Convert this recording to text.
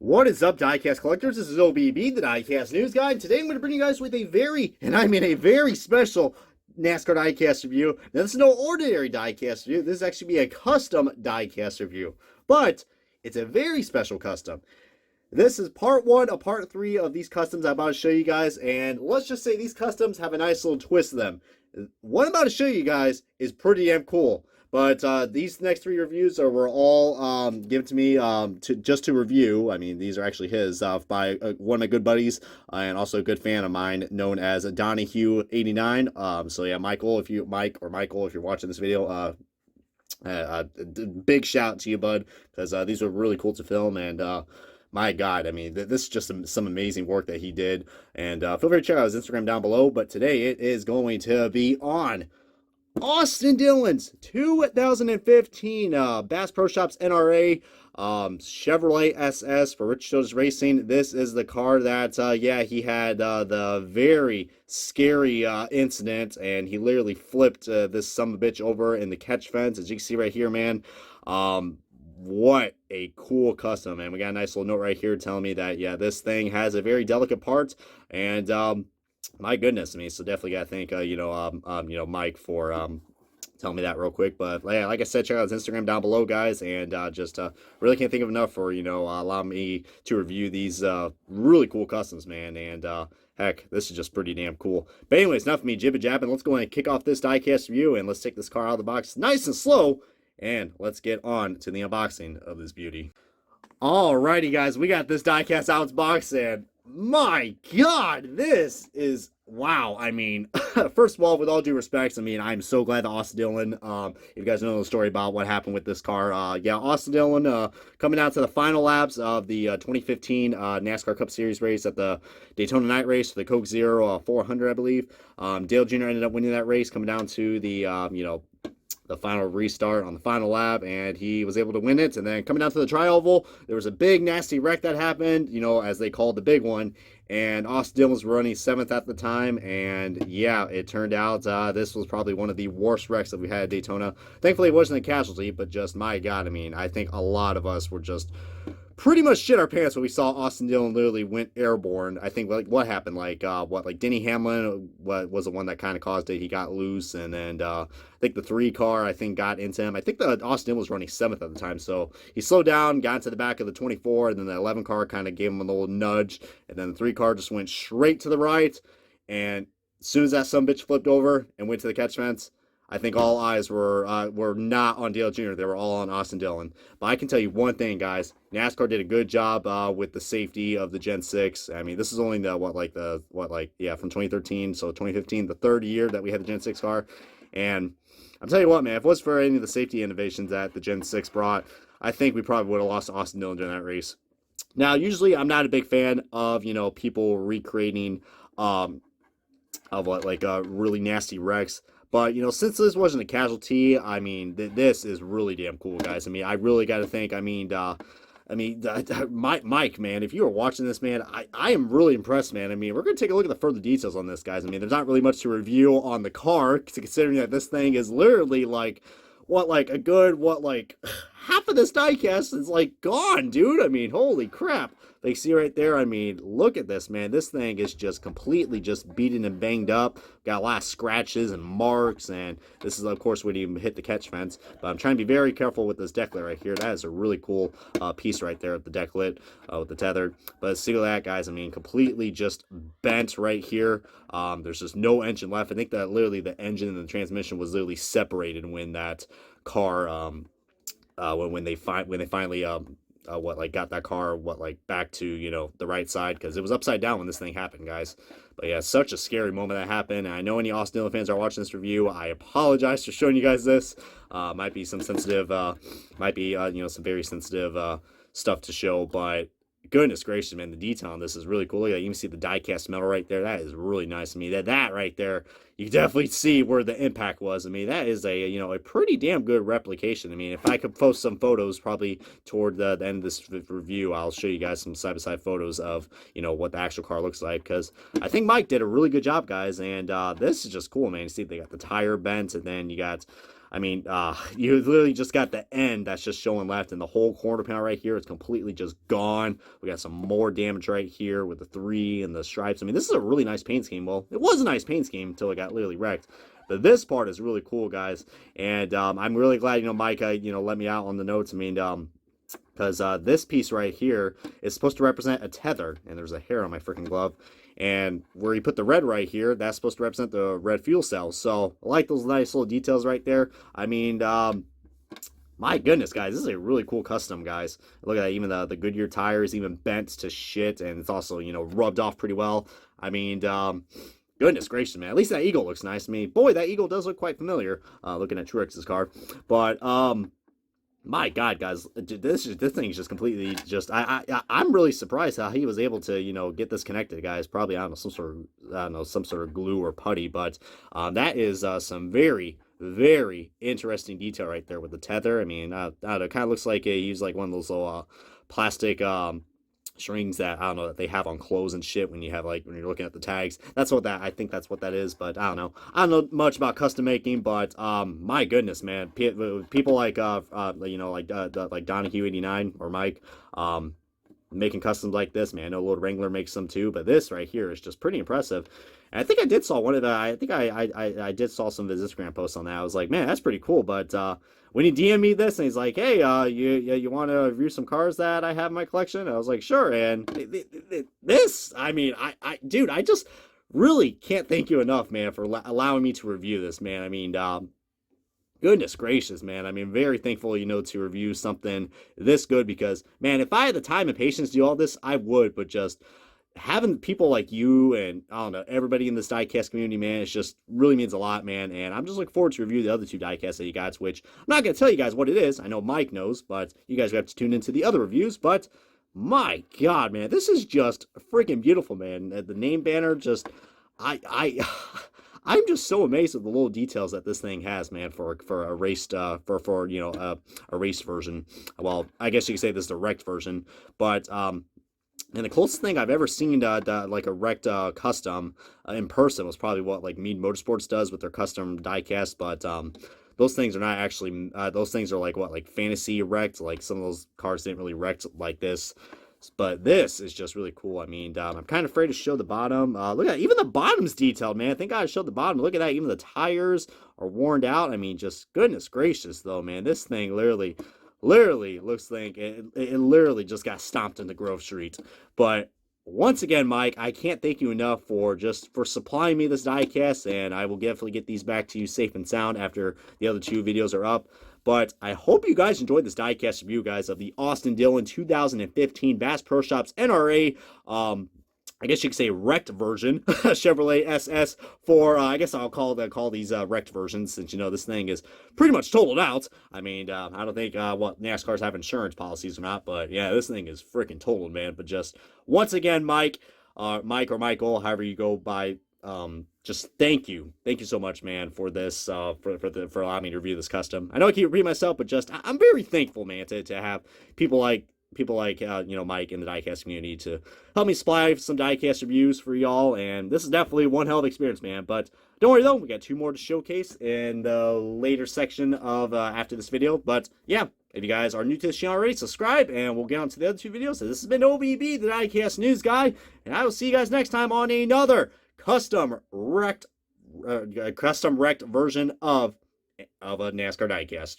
What is up, diecast collectors? This is OBB, the diecast news guy, and today I'm going to bring you guys with a very, and I mean a very special NASCAR diecast review. Now, this is no ordinary diecast review. This is actually be a custom diecast review, but it's a very special custom. This is part one of part three of these customs I'm about to show you guys, and let's just say these customs have a nice little twist to them. What I'm about to show you guys is pretty damn cool. But these next three reviews were all given to me to review. I mean, these are actually his by one of my good buddies and also a good fan of mine known as Donahue89. So yeah, Michael, if you're watching this video, big shout to you, bud, because these were really cool to film, and my God, I mean, this is just some amazing work that he did. And feel free to check out his Instagram down below. But today it is going to be on Austin Dillon's 2015 Bass Pro Shops NRA Chevrolet SS for Rich Jones Racing. This is the car that, yeah, he had the very scary incident, and he literally flipped this sumbitch over in the catch fence, as you can see right here, man. What a cool custom, man. We got a nice little note right here telling me that, yeah, this thing has a very delicate part, and my goodness, I mean, so definitely got to thank, Mike for telling me that real quick. But yeah, like I said, check out his Instagram down below, guys, and just really can't think of enough for allowing me to review these really cool customs, man. And heck, this is just pretty damn cool. But anyways, enough of me jibba jabbing. Let's go ahead and kick off this diecast review, and let's take this car out of the box nice and slow, and let's get on to the unboxing of this beauty. Alrighty, guys, we got this diecast out of its box, and my God, this is wow. I mean, first of all, with all due respect, I mean, I'm so glad that Austin Dillon, if you guys know the story about what happened with this car, yeah, Austin Dillon coming down to the final laps of the 2015 NASCAR Cup Series race at the Daytona night race for the Coke Zero 400, I believe. Dale Jr. ended up winning that race, coming down to the, the final restart on the final lap, and he was able to win it. And then coming down to the tri-oval, there was a big nasty wreck that happened, as they called the big one, and Austin Dillon was running 7th at the time. And yeah, it turned out this was probably one of the worst wrecks that we had at Daytona. Thankfully it wasn't a casualty, but just, my God, I mean, I think a lot of us were just pretty much shit our pants when we saw Austin Dillon literally went airborne. I think, like, what happened? Like, Denny Hamlin was the one that kind of caused it. He got loose, and then I think the 3 car, I think, got into him. I think the Austin Dillon was running 7th at the time, so he slowed down, got into the back of the 24, and then the 11 car kind of gave him a little nudge, and then the 3 car just went straight to the right, and as soon as that sumbitch flipped over and went to the catch fence, I think all eyes were not on Dale Jr. They were all on Austin Dillon. But I can tell you one thing, guys. NASCAR did a good job with the safety of the Gen 6. I mean, this is only from 2013, so 2015, the third year that we had the Gen 6 car. And I'm telling you what, man, if it was for any of the safety innovations that the Gen 6 brought, I think we probably would have lost to Austin Dillon during that race. Now, usually I'm not a big fan of, people recreating really nasty wrecks. But, since this wasn't a casualty, I mean, this is really damn cool, guys. I mean, I really got to think, Mike, man, if you were watching this, man, I am really impressed, man. I mean, we're going to take a look at the further details on this, guys. I mean, there's not really much to review on the car, considering that this thing is literally, half of this diecast is, gone, dude. I mean, holy crap. Like, see right there, I mean, look at this, man. This thing is just completely just beaten and banged up. Got a lot of scratches and marks, and this is, of course, when you hit the catch fence. But I'm trying to be very careful with this deck lit right here. That is a really cool piece right there at the deck lit with the tethered. But see that, guys, I mean, completely just bent right here. There's just no engine left. I think that literally the engine and the transmission was literally separated when that car, when they finally got that car back to the right side, because it was upside down when this thing happened, guys. But yeah, such a scary moment that happened. And I know any Austin Dillon fans are watching this review. I apologize for showing you guys this. Might be some sensitive, some very sensitive stuff to show, but goodness gracious, man, the detail on this is really cool. Look at that. You can see the die-cast metal right there. That is really nice. I mean, that right there, you can definitely see where the impact was. I mean, that is a pretty damn good replication. I mean, if I could post some photos probably toward the end of this review, I'll show you guys some side-by-side photos of, what the actual car looks like, because I think Mike did a really good job, guys, and this is just cool, man. You see they got the tire bent, and then you got I mean, you literally just got the end that's just showing left, and the whole corner panel right here is completely just gone. We got some more damage right here with the 3 and the stripes. I mean, this is a really nice paint scheme. Well, it was a nice paint scheme until it got literally wrecked. But this part is really cool, guys, and I'm really glad, Mike, let me out on the notes. I mean, because this piece right here is supposed to represent a tether, and there's a hair on my freaking glove. And where you put the red right here, that's supposed to represent the red fuel cell. So I like those nice little details right there. I mean, my goodness, guys, this is a really cool custom, guys. Look at that, even the Goodyear tires even bent to shit, and it's also, rubbed off pretty well. I mean, goodness gracious, man. At least that eagle looks nice to me. Boy, that eagle does look quite familiar, looking at Truex's car. But, my God, guys, this thing is just completely just. I'm really surprised how he was able to get this connected, guys. Probably, I don't know, some sort of glue or putty, but that is some very, very interesting detail right there with the tether. I mean, I don't know, it kind of looks like he used like one of those little plastic strings that, I don't know, that they have on clothes and shit when you have, like, when you're looking at the tags. I think that's what that is, but I don't know. I don't know much about custom making, but my goodness, man, people like Donahue 89 or Mike, making customs like this, man. I know Lord Wrangler makes some too, but this right here is just pretty impressive. And I think I did saw one of the, I did saw some of his Instagram posts on that. I was like, man, that's pretty cool. But when he DM'd me this and he's like, hey, you want to review some cars that I have in my collection? I was like, sure. And this, I mean, dude, I just really can't thank you enough, man, for allowing me to review this, man. I mean, goodness gracious, man. I mean, very thankful, to review something this good because, man, if I had the time and patience to do all this, I would, but just having people like you and, I don't know, everybody in this diecast community, man, it just really means a lot, man, and I'm just looking forward to review the other 2 diecasts that you got, which I'm not going to tell you guys what it is. I know Mike knows, but you guys have to tune into the other reviews, but my God, man, this is just freaking beautiful, man. The name banner just, I'm just so amazed at the little details that this thing has, man, for a raced a race version. Well, I guess you could say this is the wrecked version, but and the closest thing I've ever seen to like a wrecked custom in person was probably what like Mead Motorsports does with their custom diecast, but those things are not actually those things are like fantasy wrecked. Like some of those cars didn't really wrecked like this. But this is just really cool. I mean, I'm kind of afraid to show the bottom. Look at that. Even the bottom's detailed, man. Thank God I showed the bottom. Look at that. Even the tires are worn out. I mean, just goodness gracious, though, man. This thing literally looks like it literally just got stomped into Grove Street. But once again, Mike, I can't thank you enough for supplying me this diecast, and I will definitely get these back to you safe and sound after the other 2 videos are up. But I hope you guys enjoyed this diecast review, guys, of the Austin Dillon 2015 Bass Pro Shops NRA, I guess you could say wrecked version, Chevrolet SS for, I guess I'll call these wrecked versions, since, this thing is pretty much totaled out. I mean, I don't think what NASCARs have insurance policies or not, but yeah, this thing is freaking totaled, man. But just, once again, Mike or Michael, however you go by, just thank you so much, man, for this, for allowing me to review this custom. I know I keep repeating myself, but just, I'm very thankful, man, to have people like Mike in the diecast community to help me supply some diecast reviews for y'all, and this is definitely one hell of an experience, man. But don't worry though, we got 2 more to showcase in the later section of after this video. But yeah, if you guys are new to this channel already, subscribe, and we'll get on to the other 2 videos. So this has been OBB, the diecast news guy, and I will see you guys next time on another custom wrecked version of a NASCAR diecast.